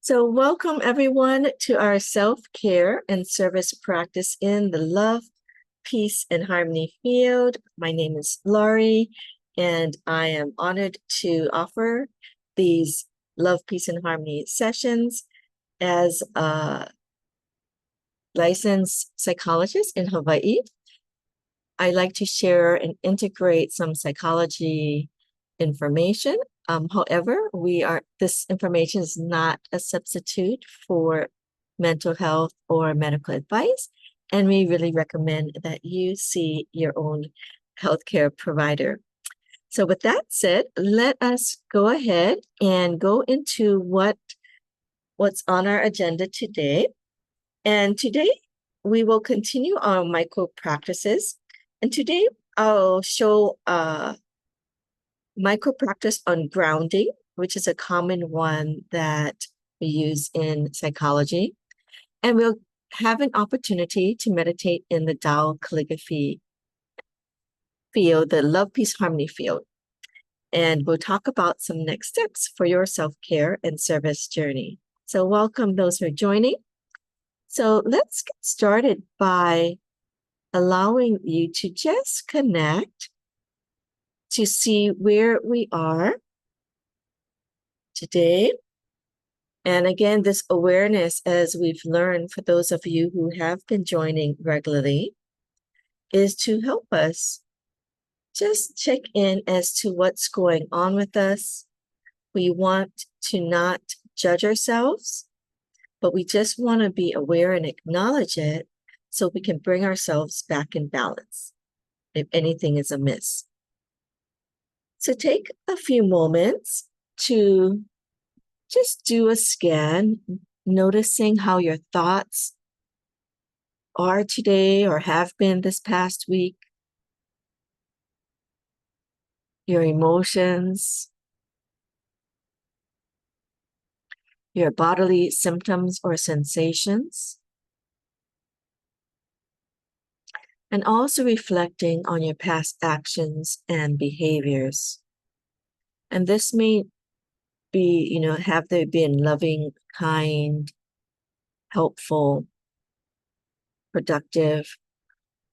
So welcome everyone to our self-care and service practice in the love, peace, and harmony field. My name is Laurie, and I am honored to offer these love, peace, and harmony sessions as a licensed psychologist in Hawaii. I like to share and integrate some psychology information. However, this information is not a substitute for mental health or medical advice, and we really recommend that you see your own healthcare provider. So with that said, let us go ahead and go into what's on our agenda today. And today we will continue our micro practices. And today I'll show micro practice on grounding, which is a common one that we use in psychology. And we'll have an opportunity to meditate in the Tao Calligraphy field, the love, peace, harmony field. And we'll talk about some next steps for your self-care and service journey. So welcome those who are joining. So let's get started by allowing you to just connect to see where we are today. And again, this awareness, as we've learned for those of you who have been joining regularly, is to help us just check in as to what's going on with us. We want to not judge ourselves, but we just want to be aware and acknowledge it so we can bring ourselves back in balance if anything is amiss. So take a few moments to just do a scan, noticing how your thoughts are today or have been this past week, your emotions, your bodily symptoms or sensations, and also reflecting on your past actions and behaviors. And this may be, have they been loving, kind, helpful, productive,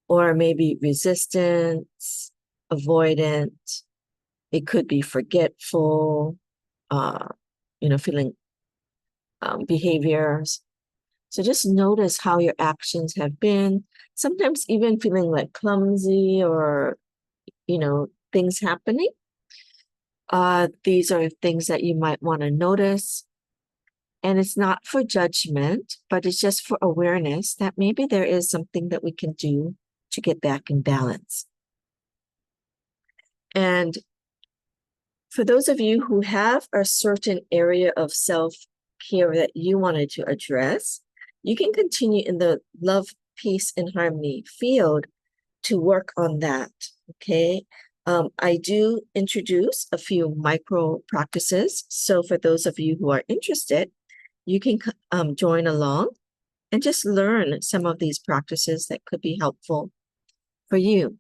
or maybe resistant, avoidant. It could be forgetful, feeling behaviors. So just notice how your actions have been. Sometimes even feeling like clumsy or, things happening. These are things that you might want to notice. And it's not for judgment, but it's just for awareness that maybe there is something that we can do to get back in balance. And for those of you who have a certain area of self-care that you wanted to address, you can continue in the love, peace, and harmony field to work on that, okay? I do introduce a few micro practices. So for those of you who are interested, you can join along and just learn some of these practices that could be helpful for you.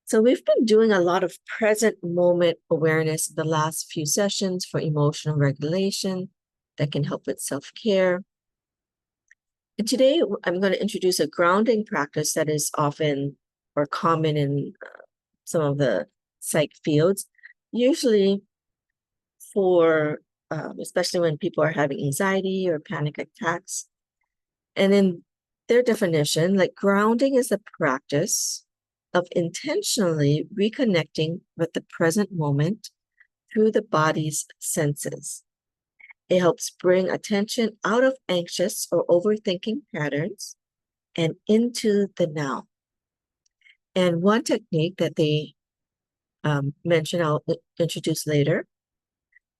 So we've been doing a lot of present moment awareness in the last few sessions for emotional regulation that can help with self-care. And today I'm going to introduce a grounding practice that is often or common in some of the psych fields, usually for, especially when people are having anxiety or panic attacks. And in their definition, like grounding is the practice of intentionally reconnecting with the present moment through the body's senses. It helps bring attention out of anxious or overthinking patterns and into the now. And one technique that they mention, I'll introduce later,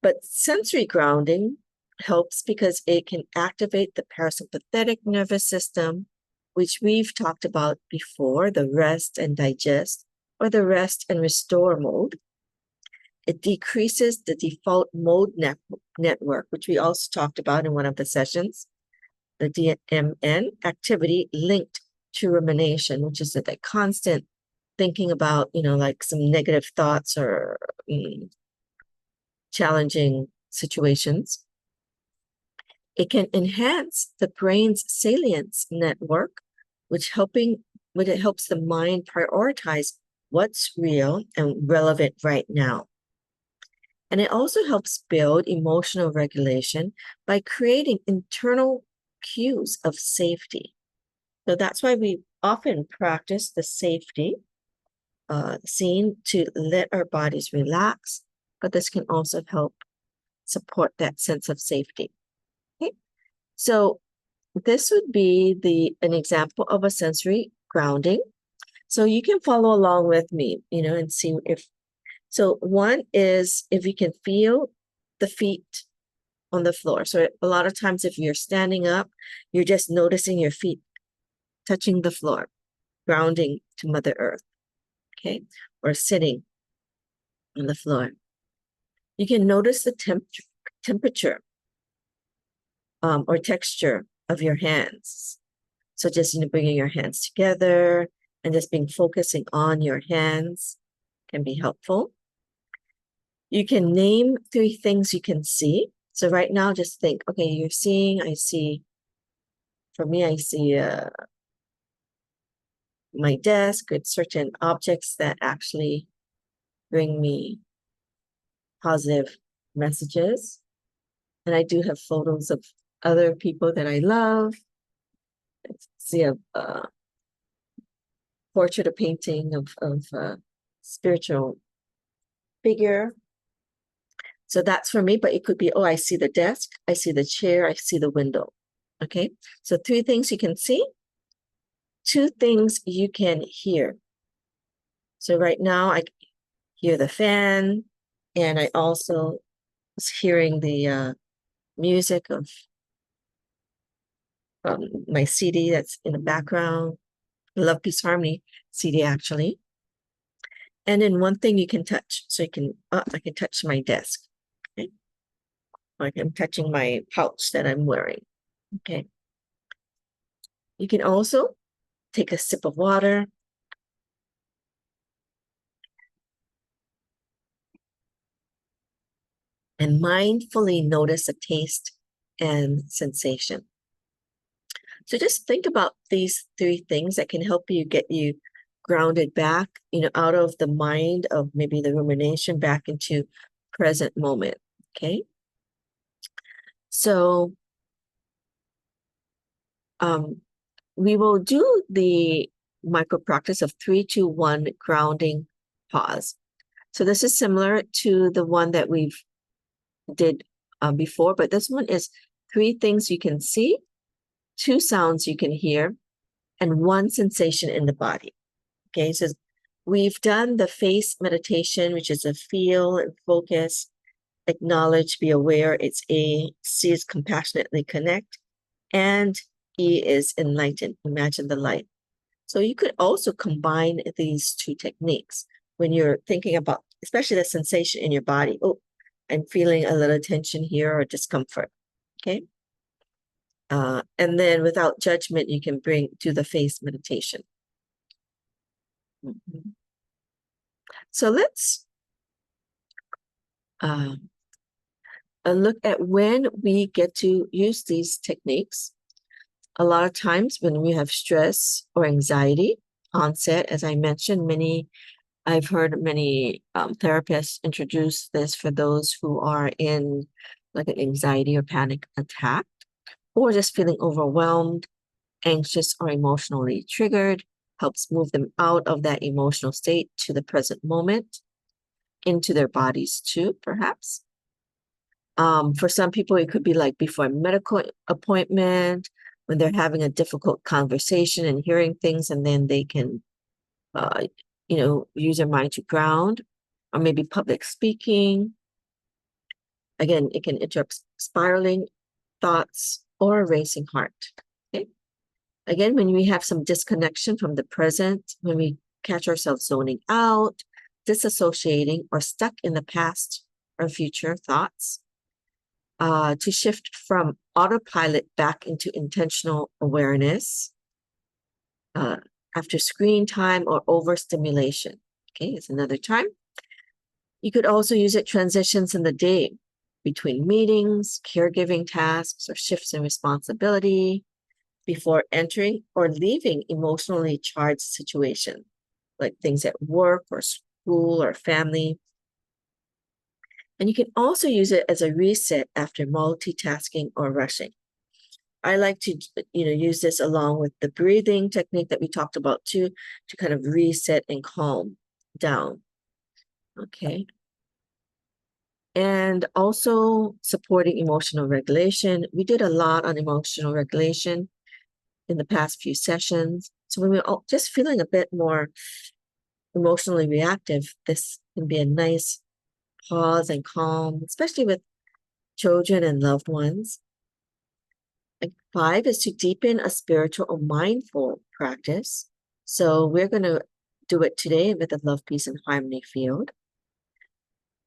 but sensory grounding helps because it can activate the parasympathetic nervous system, which we've talked about before, the rest and digest, or the rest and restore mode. It decreases the default mode network, which we also talked about in one of the sessions, the DMN activity linked to rumination, which is that constant thinking about, like some negative thoughts or challenging situations. It can enhance the brain's salience network, which it helps the mind prioritize what's real and relevant right now. And it also helps build emotional regulation by creating internal cues of safety. So that's why we often practice the safety scene to let our bodies relax, but this can also help support that sense of safety. Okay, so this would be an example of a sensory grounding. So you can follow along with me, and see if. So one is if you can feel the feet on the floor. So a lot of times if you're standing up, you're just noticing your feet touching the floor, grounding to Mother Earth, okay? Or sitting on the floor. You can notice the temperature or texture of your hands. So just bringing your hands together and just focusing on your hands can be helpful. You can name 3 things you can see. So right now, just think, okay, you're seeing, for me, I see my desk with certain objects that actually bring me positive messages. And I do have photos of other people that I love. I see a portrait, a painting of a spiritual figure. So that's for me, but it could be, oh, I see the desk, I see the chair, I see the window. Okay, so 3 things you can see, 2 things you can hear. So right now I hear the fan, and I also was hearing the music of my CD that's in the background, Love Peace Harmony CD actually. And then one thing you can touch. So I can touch my desk. Okay? Like I'm touching my pouch that I'm wearing. Okay. You can also take a sip of water. And mindfully notice a taste and sensation. So just think about these 3 things that can help you get you grounded back, out of the mind of maybe the rumination back into present moment. Okay. So we will do the micro practice of 3, 2, 1 grounding pause. So this is similar to the one that we've did before, but this one is 3 things you can see, 2 sounds you can hear, and 1 sensation in the body. Okay, so we've done the face meditation, which is a feel and focus, acknowledge, be aware. It's A. C is compassionately connect, and E is enlighten, imagine the light. So you could also combine these 2 techniques when you're thinking about, especially the sensation in your body. Oh, I'm feeling a little tension here or discomfort. Okay. And then without judgment, you can do the face meditation. Mm-hmm. So let's look at when we get to use these techniques. A lot of times when we have stress or anxiety onset, as I mentioned, I've heard many therapists introduce this for those who are in like an anxiety or panic attack, or just feeling overwhelmed, anxious, or emotionally triggered. Helps move them out of that emotional state to the present moment, into their bodies too, perhaps. For some people, it could be like before a medical appointment, when they're having a difficult conversation and hearing things, and then they can, use their mind to ground, or maybe public speaking. Again, it can interrupt spiraling thoughts or a racing heart. Okay. Again, when we have some disconnection from the present, when we catch ourselves zoning out, disassociating, or stuck in the past or future thoughts, to shift from autopilot back into intentional awareness after screen time or overstimulation. Okay, it's another time. You could also use it transitions in the day between meetings, caregiving tasks, or shifts in responsibility, before entering or leaving emotionally charged situations, like things at work or school or family. And you can also use it as a reset after multitasking or rushing. I like to, use this along with the breathing technique that we talked about too, to kind of reset and calm down. Okay. And also supporting emotional regulation. We did a lot on emotional regulation in the past few sessions. So when we're just feeling a bit more emotionally reactive, this can be a nice pause and calm, especially with children and loved ones. And 5 is to deepen a spiritual or mindful practice. So we're going to do it today with the Love, Peace, and Harmony field.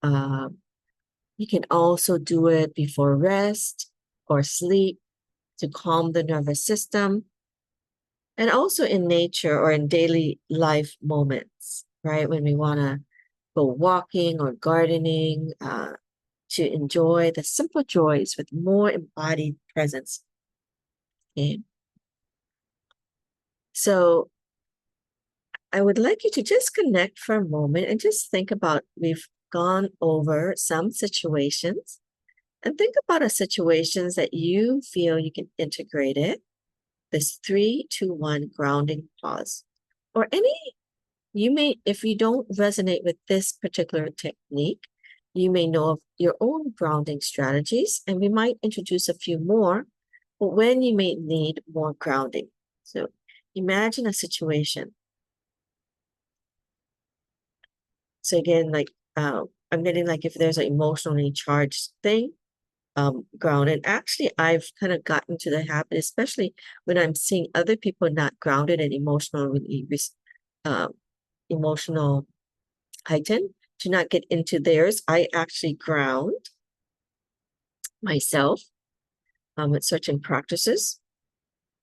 You can also do it before rest or sleep to calm the nervous system, and also in nature or in daily life moments, right? When we want to go walking or gardening, to enjoy the simple joys with more embodied presence. Okay. So I would like you to just connect for a moment and just think about, we've gone over some situations, and think about a situations that you feel you can integrate it, this 3, 2, 1 grounding pause. Or if you don't resonate with this particular technique, you may know of your own grounding strategies, and we might introduce a few more, but when you may need more grounding. So imagine a situation. So again, I'm getting like if there's an emotionally charged thing, grounded. Actually, I've kind of gotten to the habit, especially when I'm seeing other people not grounded and emotional heightened, to not get into theirs. I actually ground myself with certain practices.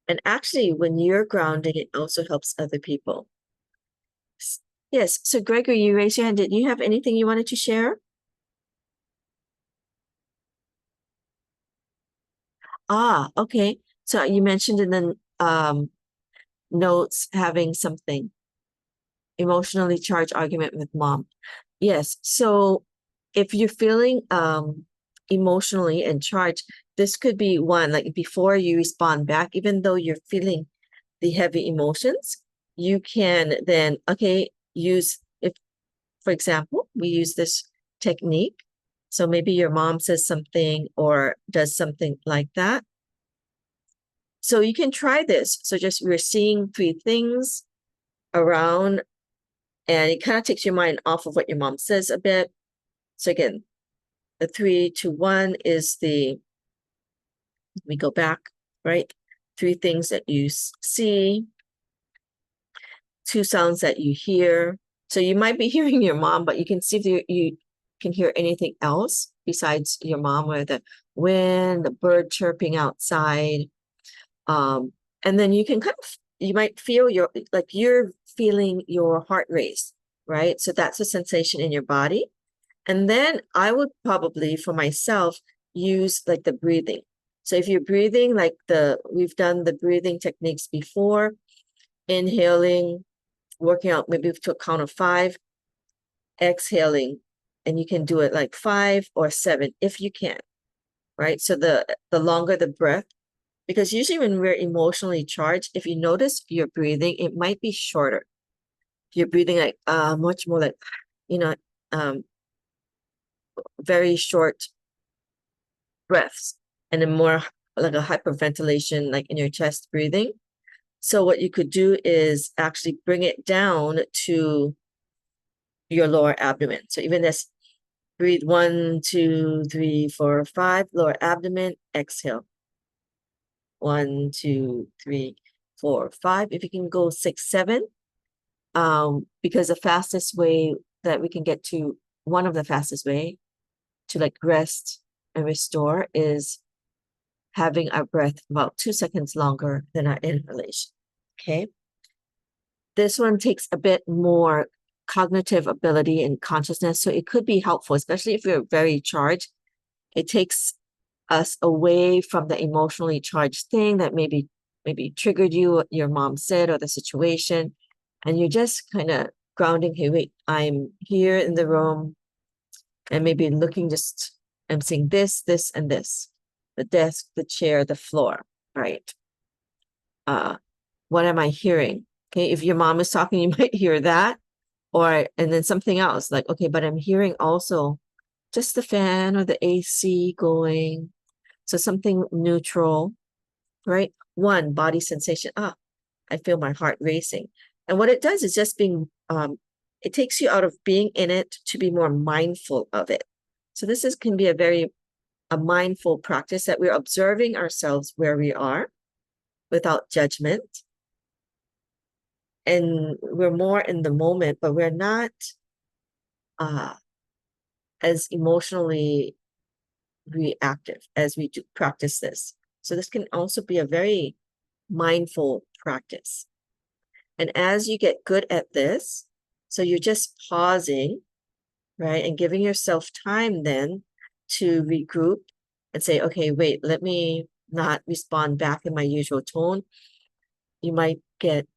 And actually, when you're grounded, it also helps other people. Yes. So Gregory, you raised your hand. Did you have anything you wanted to share? Okay. So you mentioned in the notes having something, emotionally charged argument with mom. Yes. So if you're feeling emotionally and charged, this could be one, like before you respond back, even though you're feeling the heavy emotions, you can then, if, for example, we use this technique. So maybe your mom says something or does something like that. So you can try this. So just we're seeing 3 things around, and it kind of takes your mind off of what your mom says a bit. So again, the 3, 2, 1 is we go back, right? 3 things that you see, 2 sounds that you hear. So you might be hearing your mom, but you can see if you can hear anything else besides your mom, or the wind, the bird chirping outside. And then you might feel you're feeling your heart race, right? So that's a sensation in your body. And then I would probably, for myself, use like the breathing. So if you're breathing, we've done the breathing techniques before, inhaling, working out maybe to a count of 5, exhaling, and you can do it like 5 or 7 if you can, right? So the longer the breath, because usually when we're emotionally charged, if you notice your breathing, it might be shorter. You're breathing like much more like, very short breaths, and then more like a hyperventilation, like in your chest breathing. So what you could do is actually bring it down to your lower abdomen. So even this, breathe 1, 2, 3, 4, 5, lower abdomen, exhale. 1, 2, 3, 4, 5. If you can go 6, 7, because the fastest way that we can get to, one of the fastest way to like rest and restore, is having our breath about 2 seconds longer than our inhalation. Okay. This one takes a bit more cognitive ability and consciousness, so it could be helpful, especially if you're very charged. It takes us away from the emotionally charged thing that maybe triggered you, what your mom said, or the situation. And you're just kind of grounding, hey, wait, I'm here in the room, and maybe looking, I'm seeing this, and this, the desk, the chair, the floor, right? What am I hearing? Okay, if your mom is talking, you might hear that, and then something else like, okay, but I'm hearing also just the fan or the AC going. So something neutral, right? One, body sensation. I feel my heart racing. And what it does is just it takes you out of being in it to be more mindful of it. So this can be a mindful practice that we're observing ourselves where we are without judgment. And we're more in the moment, but we're not as emotionally reactive as we do practice this. So this can also be a very mindful practice. And as you get good at this, so you're just pausing, right, and giving yourself time then to regroup and say, okay, wait, let me not respond back in my usual tone. You might get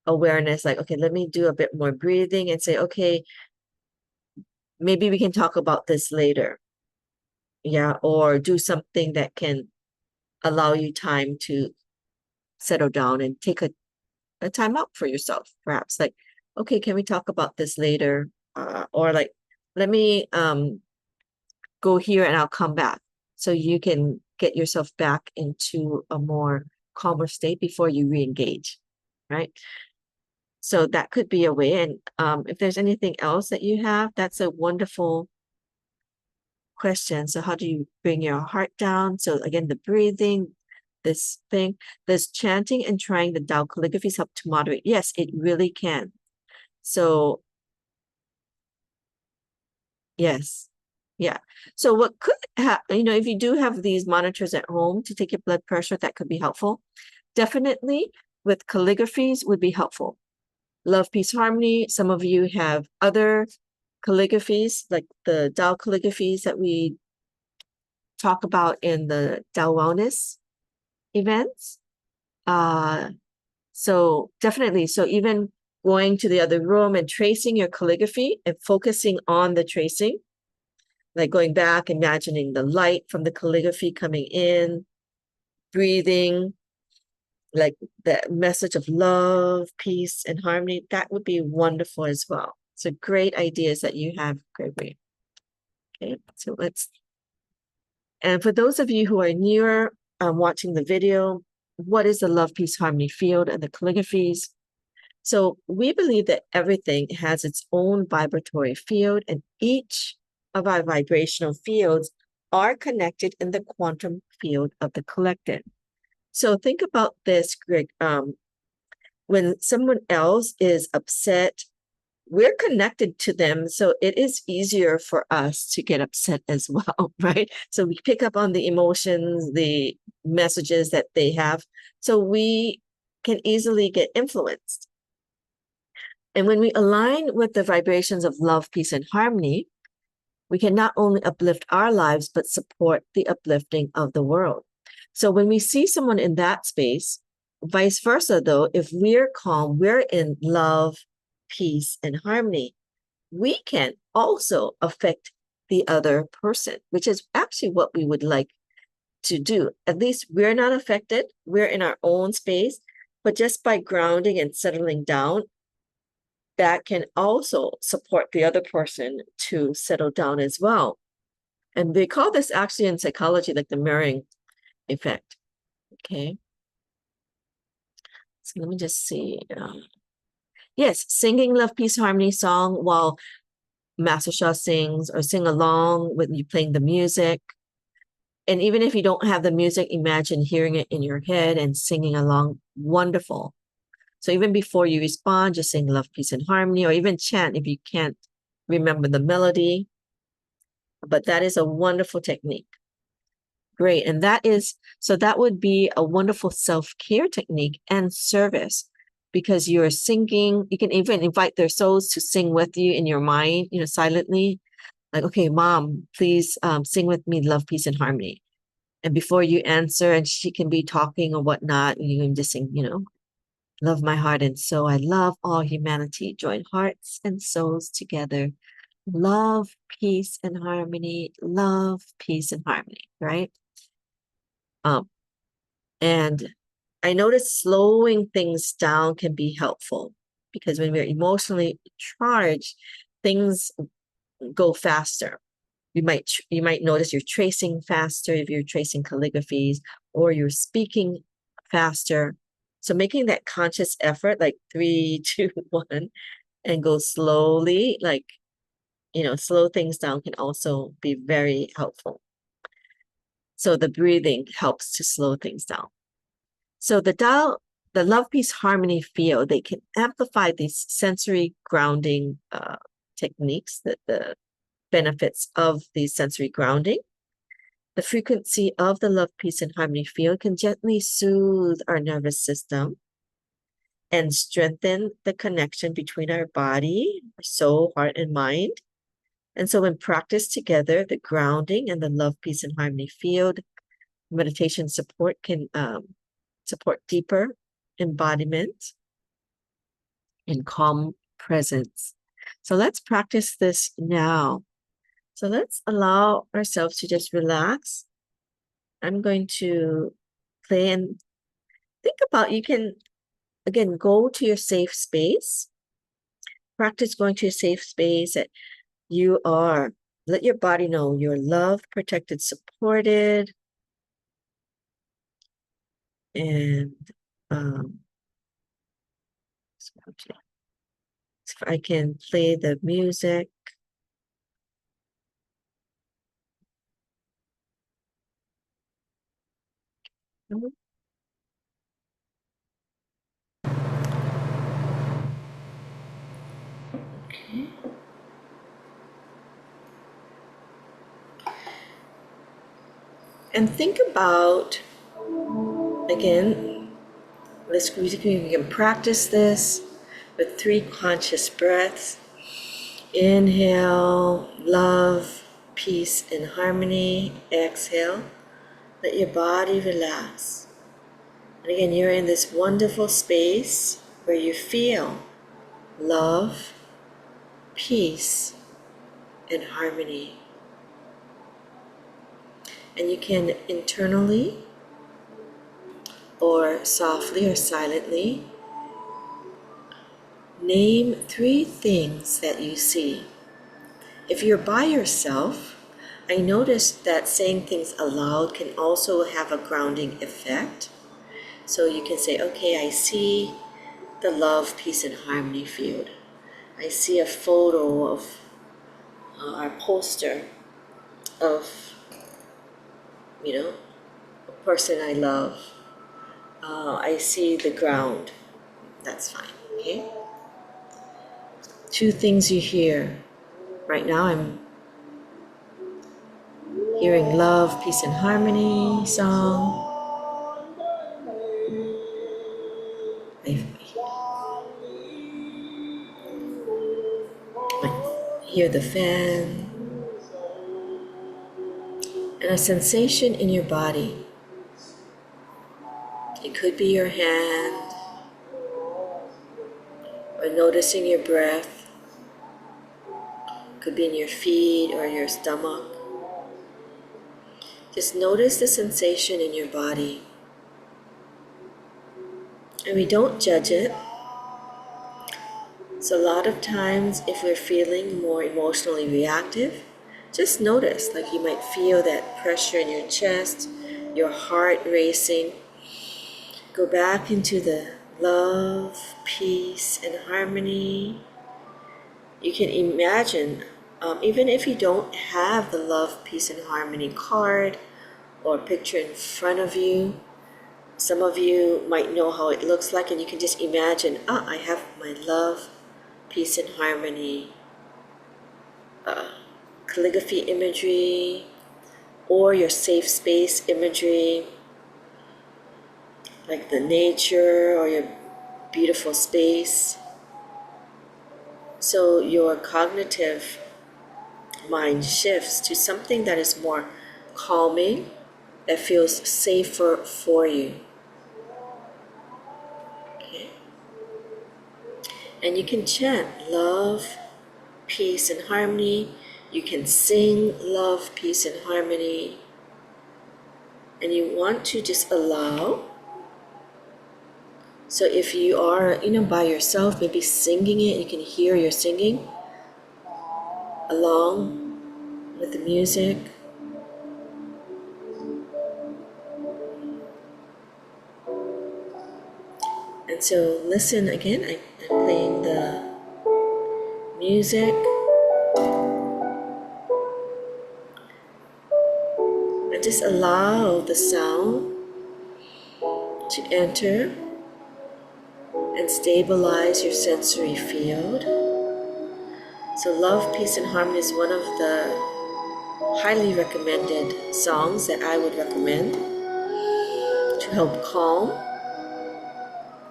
awareness like, okay, let me do a bit more breathing and say, okay, maybe we can talk about this later. Yeah, or do something that can allow you time to settle down and take a time out for yourself, perhaps. Like, okay, can we talk about this later? Or like, let me go here and I'll come back. So you can get yourself back into a more calmer state before you re-engage, right? So that could be a way. And if there's anything else that you have, that's a wonderful question. So how do you bring your heart down? So again, the breathing, this chanting and trying the Tao Calligraphies help to moderate. Yes, it really can. So yes. Yeah. So what could happen, if you do have these monitors at home to take your blood pressure, that could be helpful. Definitely with calligraphies would be helpful. Love, Peace, Harmony. Some of you have other calligraphies, like the Tao calligraphies that we talk about in the Tao Wellness events. So definitely, so even going to the other room and tracing your calligraphy and focusing on the tracing, like going back, imagining the light from the calligraphy coming in, breathing, like the message of love, peace, and harmony, that would be wonderful as well. So great ideas that you have, Gregory. Okay, so and for those of you who are newer watching the video, what is the Love, Peace, Harmony field and the calligraphies? So we believe that everything has its own vibratory field, and each of our vibrational fields are connected in the quantum field of the collective. So think about this, Greg. When someone else is upset, we're connected to them, so it is easier for us to get upset as well, right? So we pick up on the emotions, the messages that they have, so we can easily get influenced. And when we align with the vibrations of love, peace, and harmony, we can not only uplift our lives, but support the uplifting of the world. So when we see someone in that space, vice versa, though, if we're calm, we're in love, peace, and harmony, we can also affect the other person, which is actually what we would like to do. At least we're not affected. We're in our own space, but just by grounding and settling down, that can also support the other person to settle down as well. And they call this actually in psychology like the mirroring effect. Okay. So let me just see. Yes, singing Love, Peace, Harmony song while Master Shah sings, or sing along with you playing the music. And even if you don't have the music, imagine hearing it in your head and singing along. Wonderful. So even before you respond, just sing Love, Peace, and Harmony, or even chant if you can't remember the melody. But that is a wonderful technique. Great. And that would be a wonderful self-care technique and service, because you're singing. You can even invite their souls to sing with you in your mind, silently. Like, okay, mom, please sing with me Love, Peace, and Harmony. And before you answer, and she can be talking or whatnot, you can just sing, love my heart and soul. I love all humanity. Join hearts and souls together. Love, peace, and harmony. Love, peace, and harmony, right? Um, and I notice slowing things down can be helpful because when we're emotionally charged, things go faster. You might notice you're tracing faster if you're tracing calligraphies, or you're speaking faster. So making that conscious effort, like 3, 2, 1, and go slowly, like, slow things down can also be very helpful. So the breathing helps to slow things down. So the love, peace, harmony field, they can amplify these sensory grounding techniques, the benefits of the sensory grounding. The frequency of the love, peace, and harmony field can gently soothe our nervous system and strengthen the connection between our body, our soul, heart, and mind. And so when practiced together, the grounding and the love, peace, and harmony field meditation support can support deeper embodiment and calm presence. So let's practice this now. So let's allow ourselves to just relax. I'm going to play and think about, you can, again, go to your safe space. Practice going to a safe space that you are. Let your body know you're loved, protected, supported. And if I can play the music. Okay. And think about, again, we can practice this with 3 conscious breaths. Inhale, love, peace, and harmony. Exhale, let your body relax. And again, you're in this wonderful space where you feel love, peace, and harmony. And you can internally or softly or silently name 3 things that you see. If you're by yourself, I noticed that saying things aloud can also have a grounding effect. So you can say, okay, I see the love, peace, and harmony field. I see a photo of our poster of, a person I love. I see the ground. That's fine, okay? 2 things you hear. Right now I'm hearing love, peace, and harmony song. I hear the fan and a sensation in your body. It could be your hand or noticing your breath. It could be in your feet or your stomach. Just notice the sensation in your body. And we don't judge it. So a lot of times if we're feeling more emotionally reactive, just notice, like you might feel that pressure in your chest, your heart racing. Go back into the love, peace, and harmony. You can imagine, even if you don't have the love, peace, and harmony card or picture in front of you, some of you might know how it looks like, and you can just imagine, I have my love, peace, and harmony calligraphy imagery, or your safe space imagery, like the nature or your beautiful space. So your cognitive mind shifts to something that is more calming, that feels safer for you. Okay? And you can chant love, peace, and harmony. You can sing love, peace, and harmony. And you want to just allow. So if you are, by yourself, maybe singing it, you can hear your singing along with the music. And so listen again, I'm playing the music. And just allow the sound to enter and stabilize your sensory field. So love, peace, and harmony is one of the highly recommended songs that I would recommend to help calm,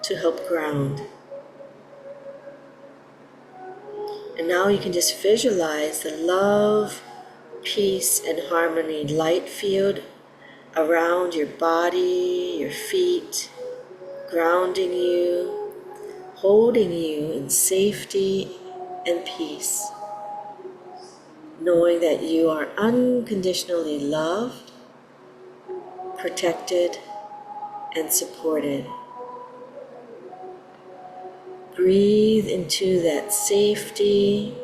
to help ground. And now you can just visualize the love, peace, and harmony light field around your body, your feet, grounding you, holding you in safety and peace, knowing that you are unconditionally loved, protected, and supported. Breathe into that safety,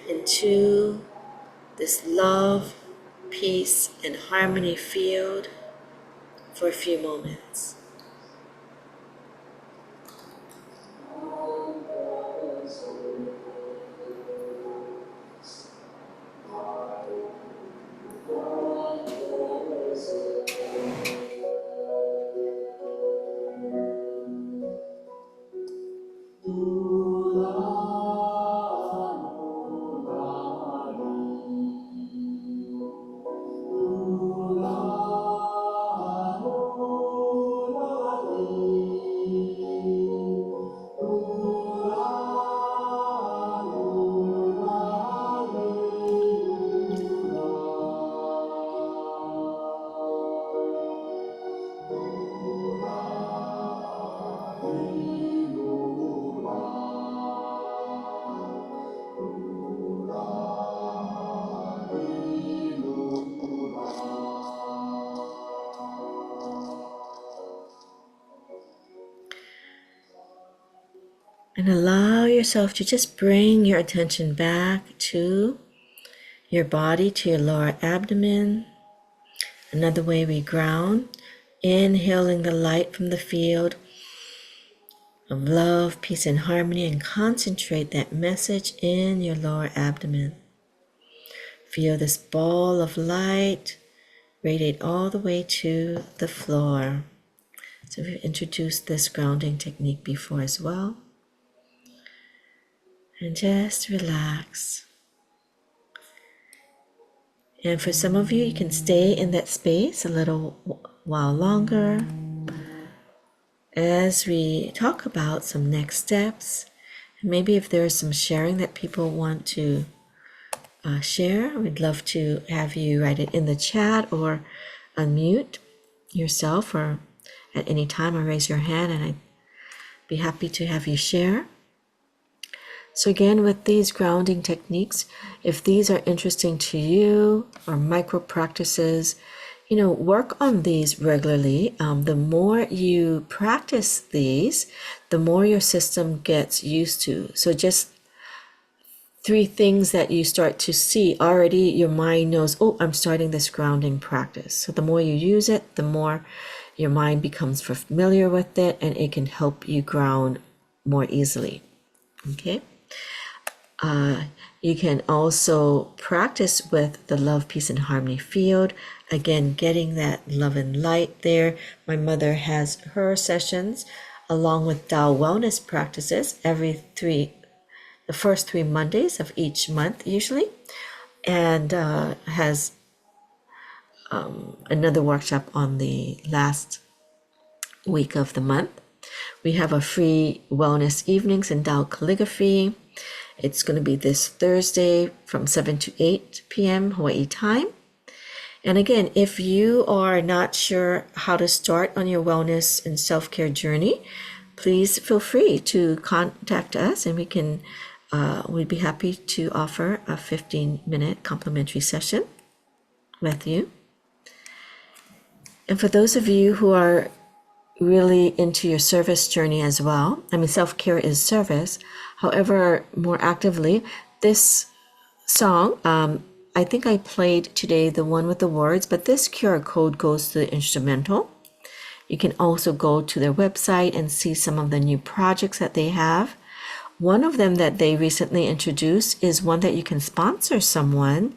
into this love, peace, and harmony field for a few moments. And allow yourself to just bring your attention back to your body, to your lower abdomen. Another way we ground, inhaling the light from the field of love, peace, and harmony, and concentrate that message in your lower abdomen. Feel this ball of light radiate all the way to the floor. So we've introduced this grounding technique before as well. And just relax. And for some of you, you can stay in that space a little while longer as we talk about some next steps. And maybe if there's some sharing that people want to share, we'd love to have you write it in the chat or unmute yourself or at any time or raise your hand, and I'd be happy to have you share. So again, with these grounding techniques, if these are interesting to you or micro practices, work on these regularly. The more you practice these, the more your system gets used to. So just 3 things that you start to see already, your mind knows, oh, I'm starting this grounding practice. So the more you use it, the more your mind becomes familiar with it, and it can help you ground more easily. Okay. You can also practice with the love, peace, and harmony field. Again, getting that love and light there. My mother has her sessions along with Tao wellness practices the first 3 Mondays of each month usually, and has another workshop on the last week of the month. We have a free wellness evenings in Tao Calligraphy. It's going to be this Thursday from 7 to 8 p.m. Hawaii time. And again, if you are not sure how to start on your wellness and self-care journey, please feel free to contact us, and we'd be happy to offer a 15-minute complimentary session with you. And for those of you who are really into your service journey as well, I mean, self-care is service. However, more actively, this song, I think I played today the one with the words, but this QR code goes to the instrumental. You can also go to their website and see some of the new projects that they have. One of them that they recently introduced is one that you can sponsor someone,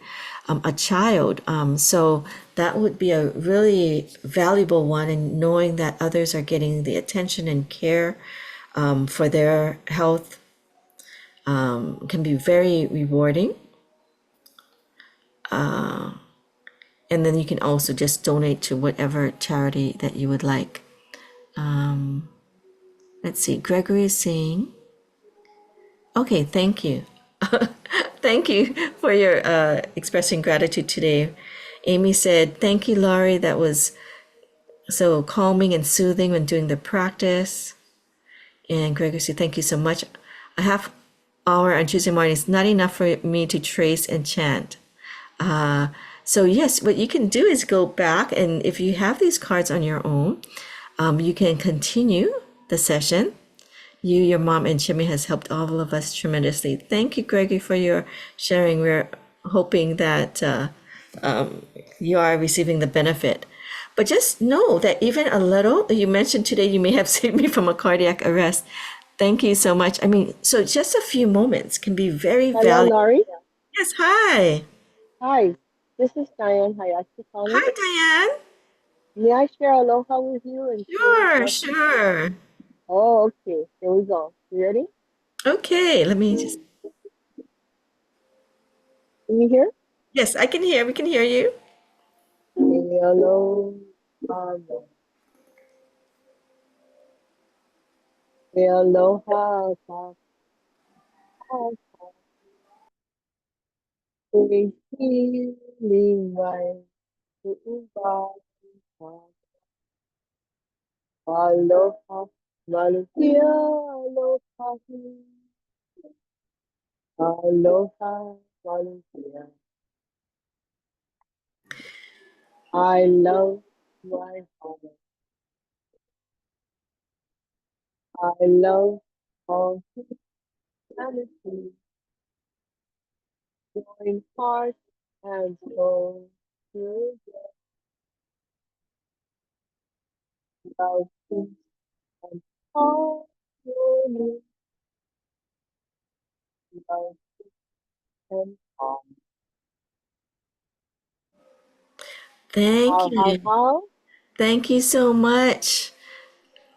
a child. So that would be a really valuable one, and knowing that others are getting the attention and care for their health can be very rewarding. And then you can also just donate to whatever charity that you would like. Let's see, Gregory is saying, okay, thank you. Thank you for your expressing gratitude today. Amy said, thank you, Laurie. That was so calming and soothing when doing the practice. And Gregory said, thank you so much. A half hour on Tuesday morning is not enough for me to trace and chant. So yes, what you can do is go back, and if you have these cards on your own, you can continue the session. You, your mom, and Jimmy has helped all of us tremendously. Thank you, Gregory, for your sharing. We're hoping that you are receiving the benefit. But just know that even a little, you mentioned today, you may have saved me from a cardiac arrest. Thank you so much. I mean, so just a few moments can be very Hello, valuable. Laurie. Yes, hi. Hi, this is Diane Hayashi calling. Hi, Diane. May I share aloha with you and Sure, what? sure. Oh, okay. Here we go. You ready? Okay, let me just, Can you hear? yes, I can hear, we can hear you. Aloha. Aloha. Aloha. Malukia. Aloha. Aloha. Malukia. I love my home. I love all humanity. Join heart and soul to love, peace, and harmony. Love and harmony. Thank How, how, you. how? Thank you so much.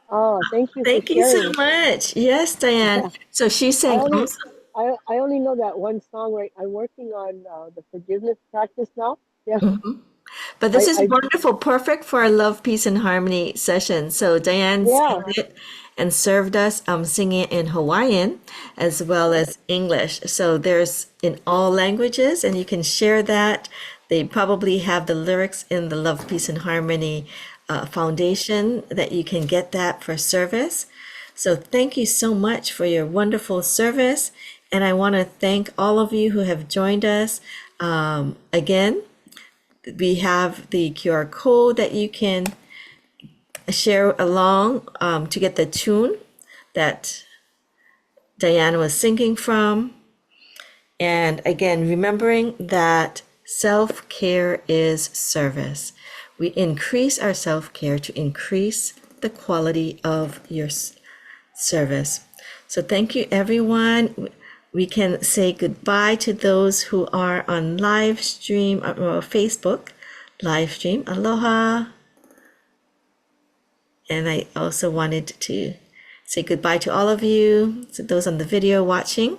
Oh, thank you for Thank you so sharing. much. Yes, Diane. So she's I saying only, also, I only know that one song. Right, I'm working on the forgiveness practice now. Yeah, but this is I, wonderful, perfect for our love, peace, and harmony session. So Diane sang yeah. it and served us singing it in Hawaiian as well as English. So there's in all languages, and you can share that. They probably have the lyrics in the Love, Peace, and Harmony foundation that you can get that for service. So thank you so much for your wonderful service. And I want to thank all of you who have joined us. Again, we have the QR code that you can share along to get the tune that Diane was singing from. And again, remembering that self-care is service. We increase our self-care to increase the quality of your service. So thank you, everyone. We can say goodbye to those who are on live stream or Facebook live stream. Aloha. And I also wanted to say goodbye to all of you, to those on the video watching.